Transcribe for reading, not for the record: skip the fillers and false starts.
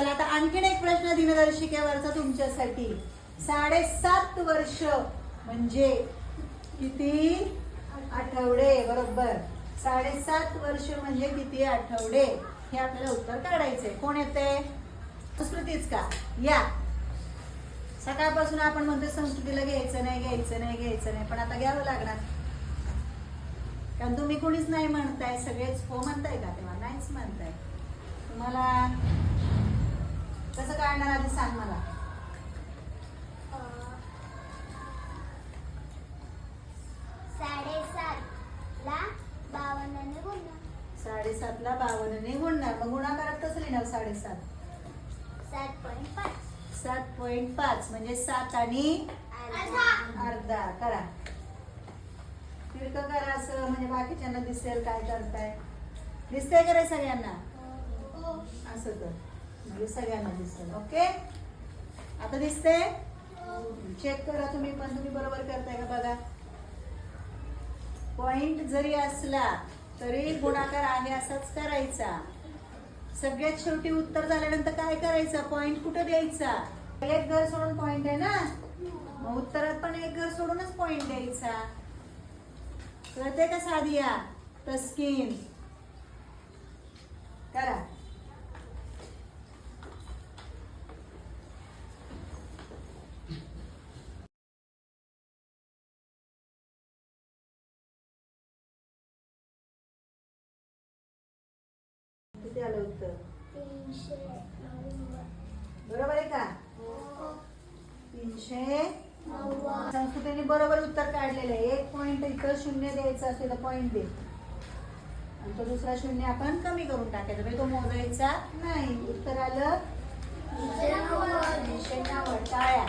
चला आता आणखीन एक प्रश्न दिनदर्शिकेवरचा तुमच्यासाठी. 7.5 वर्ष म्हणजे किती आठवडे? बरोबर. 7.5 वर्ष म्हणजे किती आठवडे हे आपल्याला उत्तर काढायचंय. कोण येते? संस्कृतीच का? या. सकाळपासून आपण म्हणतो संस्कृतीला घ्यायचं नाही, पण आता घ्यावं लागणार. कारण तुम्ही कोणीच नाही म्हणताय, सगळेच हो म्हणताय का? तेव्हा नाहीच म्हणताय. तुम्हाला कसं काढणार आधी सांग मला. 7.5 ला 52 गुणणार. मग गुणाकारात कसं लिहिणार? 7.5 7.5 म्हणजे 7 आणि अर्धा. करा, तिरकं करा असं म्हणजे बाकीच्यांना दिसेल काय करताय. दिसतंय का रे सगळ्यांना? असं कर म्हणजे सगळ्यांना दिसेल. ओके, आता दिसते? चेक करा तुम्ही पण, तुम्ही बरोबर करताय का बघा. पॉइंट जरी असला तरी गुणाकार आहे असंच करायचा. सगळ्यात शेवटी उत्तर झाल्यानंतर काय करायचं? पॉइंट कुठं द्यायचा? एक घर सोडून पॉइंट आहे ना, मग उत्तरात पण एक घर सोडूनच पॉइंट द्यायचा. कळते का सादिया? तस्कीन करा. किती आलं उत्तर? 390. बरोबर आहे का? 390. संस्कृतीने बरोबर उत्तर काढलेलं आहे. एक पॉइंट इथं शून्य द्यायचं असेल तर पॉइंट दे, आणि तो दुसरा शून्य आपण कमी करून टाकायचा, म्हणजे तो मोजायचा नाही. उत्तर आलं 390. टाळ्या.